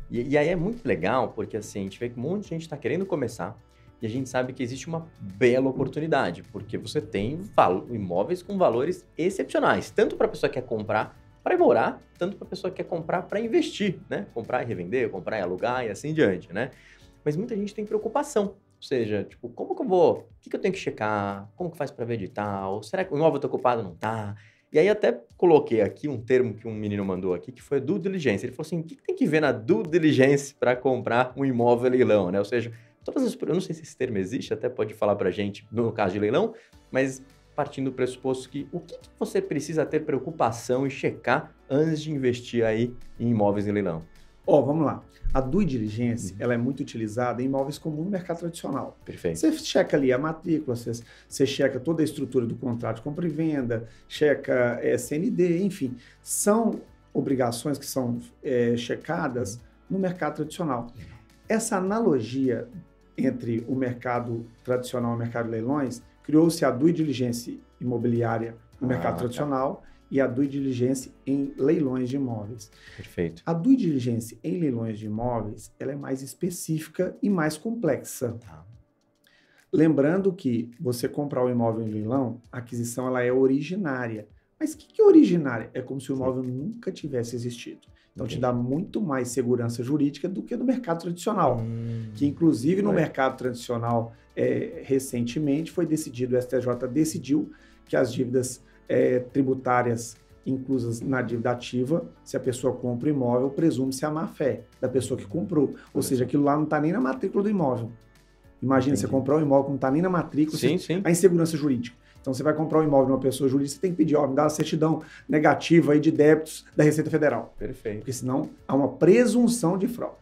E aí é muito legal, porque assim, a gente vê que um monte de gente está querendo começar e a gente sabe que existe uma bela oportunidade, porque você tem imóveis com valores excepcionais, tanto para a pessoa que quer comprar para ir morar, tanto para a pessoa que quer comprar para investir, né? Comprar e revender, comprar e alugar e assim diante, né? Mas muita gente tem preocupação. Ou seja, tipo, como que eu vou? O que que eu tenho que checar? Como que faz para ver edital? Será que o imóvel está ocupado? Não tá? E aí até coloquei aqui um termo que um menino mandou aqui, que foi due diligence. Ele falou assim, o que que tem que ver na due diligence para comprar um imóvel leilão, né? Ou seja, eu não sei se esse termo existe, até pode falar para a gente no caso de leilão, mas partindo do pressuposto que o que que você precisa ter preocupação e checar antes de investir aí em imóveis em leilão? Ó, vamos lá. A due diligence, ela é muito utilizada em imóveis comuns no mercado tradicional. Perfeito. Você checa ali a matrícula, você checa toda a estrutura do contrato de compra e venda, checa CND, enfim. São obrigações que são checadas no mercado tradicional. Essa analogia entre o mercado tradicional e o mercado de leilões, criou-se a due diligence imobiliária no mercado tradicional e a due diligence em leilões de imóveis. Perfeito. A due diligence em leilões de imóveis, ela é mais específica e mais complexa. Tá. Lembrando que você comprar um imóvel em leilão, a aquisição ela é originária. Mas o que é originária? É como se o imóvel nunca tivesse existido. Então, te dá muito mais segurança jurídica do que no mercado tradicional. Que, inclusive, no mercado tradicional, recentemente foi decidido, o STJ decidiu que as dívidas tributárias inclusas na dívida ativa, se a pessoa compra o imóvel, presume-se a má-fé da pessoa que comprou. Ou seja, aquilo lá não está nem na matrícula do imóvel. Imagina, você comprar um imóvel que não está nem na matrícula, a insegurança jurídica. Então, você vai comprar um imóvel de uma pessoa jurídica, você tem que pedir, me dá uma certidão negativa aí de débitos da Receita Federal. Perfeito. Porque senão há uma presunção de fraude.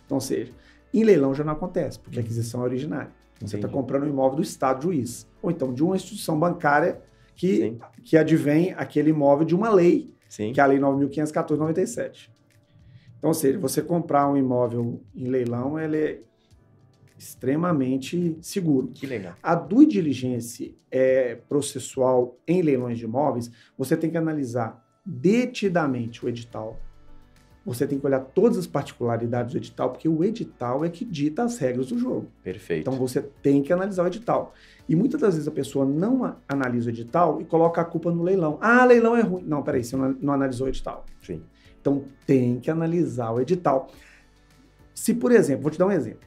Então, ou seja, em leilão já não acontece, porque a aquisição é originária. Então, você está comprando um imóvel do Estado juiz. Ou então de uma instituição bancária que advém aquele imóvel de uma lei, que é a Lei 9.514/97. Então, ou seja, você comprar um imóvel em leilão, ele é extremamente seguro. Que legal. A due diligence processual em leilões de imóveis, você tem que analisar detidamente o edital. Você tem que olhar todas as particularidades do edital, porque o edital é que dita as regras do jogo. Perfeito. Então, você tem que analisar o edital. E muitas das vezes a pessoa não analisa o edital e coloca a culpa no leilão. Ah, leilão é ruim. Não, peraí, você não analisou o edital. Sim. Então, tem que analisar o edital. Se, por exemplo, vou te dar um exemplo.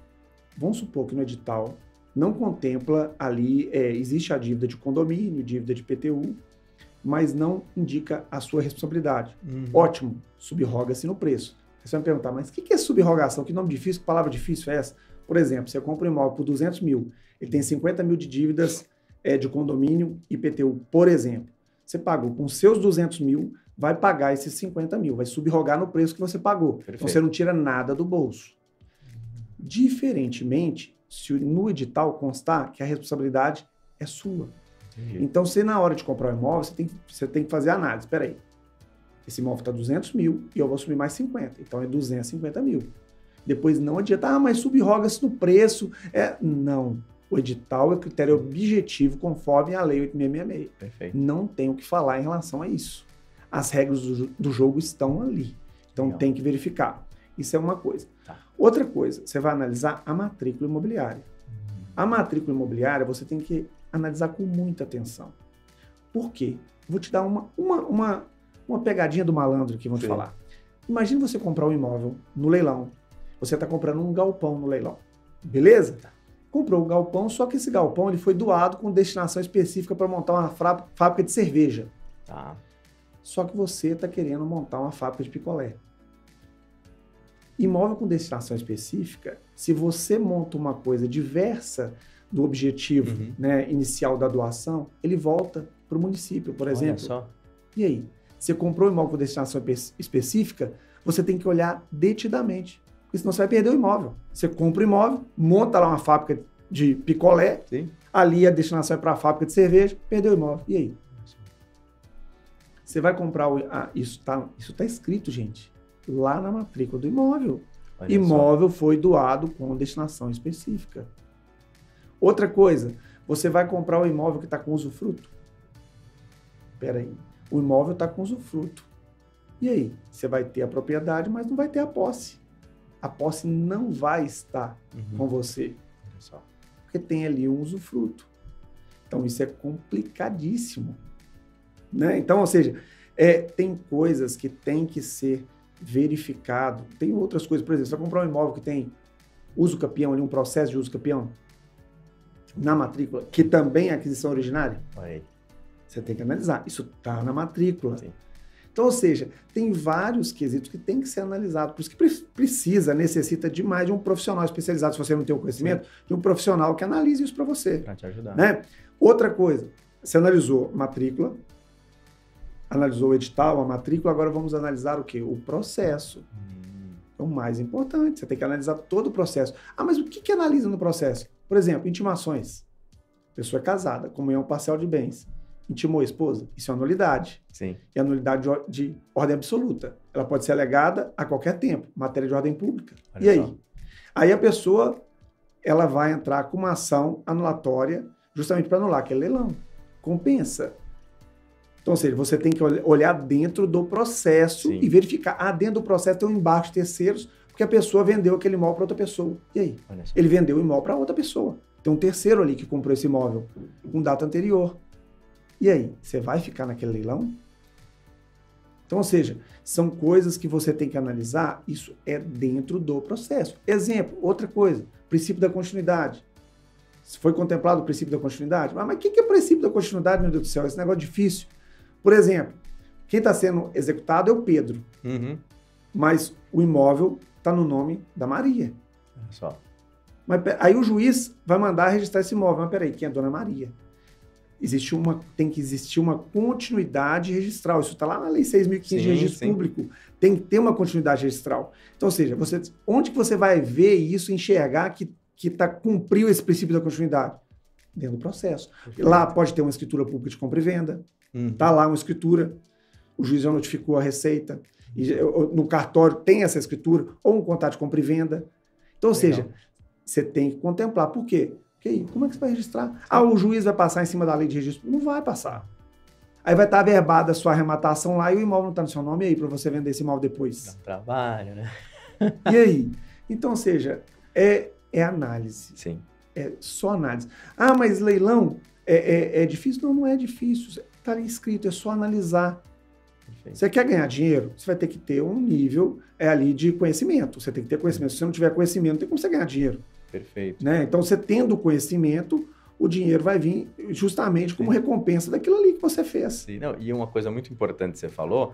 Vamos supor que no edital não contempla ali, existe a dívida de condomínio, dívida de PTU, mas não indica a sua responsabilidade. Ótimo, subroga-se no preço. Você vai me perguntar, mas o que é subrogação? Que nome difícil, que palavra difícil é essa? Por exemplo, você compra um imóvel por 200 mil, ele tem 50 mil de dívidas de condomínio e PTU, por exemplo. Você pagou com seus 200 mil, vai pagar esses 50 mil, vai subrogar no preço que você pagou. Perfeito. Então você não tira nada do bolso. Diferentemente, se no edital constar que a responsabilidade é sua. Entendi. Então, se na hora de comprar um imóvel, você tem que fazer a análise. Espera aí, esse imóvel está 200 mil e eu vou assumir mais 50. Então, é 250 mil. Depois, não adianta, mas subroga-se no preço. Não. O edital é critério objetivo conforme a Lei 8.666. Perfeito. Não tem o que falar em relação a isso. As regras do jogo estão ali. Então, Legal. tem que verificar. Isso é uma coisa. Tá. Outra coisa, você vai analisar a matrícula imobiliária. A matrícula imobiliária você tem que analisar com muita atenção. Por quê? Vou te dar uma pegadinha do malandro aqui, vou te falar. Imagina você comprar um imóvel no leilão. Você está comprando um galpão no leilão. Beleza? Comprou o galpão, só que esse galpão ele foi doado com destinação específica para montar uma fábrica de cerveja. Tá. Só que você está querendo montar uma fábrica de picolé. Imóvel com destinação específica, se você monta uma coisa diversa do objetivo inicial da doação, ele volta para o município, por exemplo. Olha só. E aí? Você comprou um imóvel com destinação específica, você tem que olhar detidamente, porque senão você vai perder o imóvel. Você compra o imóvel, monta lá uma fábrica de picolé, ali a destinação é para a fábrica de cerveja, perdeu o imóvel. E aí? Você vai comprar isso tá escrito, gente, lá na matrícula do imóvel. Olha imóvel só. Foi doado com destinação específica. Outra coisa, você vai comprar o imóvel que está com usufruto. Espera aí, o imóvel está com usufruto. E aí? Você vai ter a propriedade, mas não vai ter a posse. a posse não vai estar com você. Olha só. Porque tem ali um usufruto. Então, isso é complicadíssimo. Né? Então, ou seja, tem coisas que tem que ser verificado. Tem outras coisas, por exemplo, você vai comprar um imóvel que tem uso capião, ali, um processo de uso capião na matrícula, que também é aquisição originária. Aí. Você tem que analisar. Isso está na matrícula. Sim. Então, ou seja, tem vários quesitos que tem que ser analisado. Por isso que necessita demais de um profissional especializado, se você não tem o conhecimento, de um profissional que analise isso para você. Para te ajudar. Né? Outra coisa, você analisou matrícula, analisou o edital, a matrícula, agora vamos analisar o quê? O processo. É o mais importante, você tem que analisar todo o processo. Ah, mas o que analisa no processo? Por exemplo, intimações. A pessoa é casada, comunhão parcial de bens. Intimou a esposa? Isso é uma nulidade. Sim. E a nulidade de ordem absoluta. Ela pode ser alegada a qualquer tempo, matéria de ordem pública. Olha e aí? só. Aí a pessoa, ela vai entrar com uma ação anulatória justamente para anular, que é leilão. Compensa. Então, ou seja, você tem que olhar dentro do processo. Sim. E verificar. Ah, dentro do processo tem um embarque de terceiros, porque a pessoa vendeu aquele imóvel para outra pessoa. E aí? Ele vendeu o imóvel para outra pessoa. Tem um terceiro ali que comprou esse imóvel com data anterior. E aí? Você vai ficar naquele leilão? Então, ou seja, são coisas que você tem que analisar. Isso é dentro do processo. Exemplo, outra coisa, princípio da continuidade. Foi contemplado o princípio da continuidade? Mas o que é o princípio da continuidade, meu Deus do céu? Esse negócio é difícil. Por exemplo, quem está sendo executado é o Pedro. Mas o imóvel está no nome da Maria. Olha só. Mas, aí o juiz vai mandar registrar esse imóvel. Mas peraí, quem é a Dona Maria? Tem que existir uma continuidade registral. Isso está lá na Lei 6.015 de Registro Público. Tem que ter uma continuidade registral. Então, ou seja, onde que você vai ver isso, enxergar que cumpriu esse princípio da continuidade? Dentro do processo. Perfeito. Lá pode ter uma escritura pública de compra e venda. Está lá uma escritura. O juiz já notificou a receita. E no cartório tem essa escritura. Ou um contrato de compra e venda. Então, ou seja, você tem que contemplar. Por quê? Porque como é que você vai registrar? Ah, o juiz vai passar em cima da lei de registro? Não vai passar. Aí vai estar averbada a sua arrematação lá e o imóvel não está no seu nome. E aí, para você vender esse imóvel depois? Dá um trabalho, né? E aí? Então, ou seja, é análise. Sim. É só análise. Ah, mas leilão é difícil? Não, não é difícil. Está ali escrito, é só analisar. Perfeito. Você quer ganhar dinheiro? Você vai ter que ter um nível ali de conhecimento. Você tem que ter conhecimento. Se você não tiver conhecimento, não tem como você ganhar dinheiro. Perfeito. Né? Então, você tendo conhecimento, o dinheiro vai vir justamente como recompensa daquilo ali que você fez. Sim, não, e uma coisa muito importante que você falou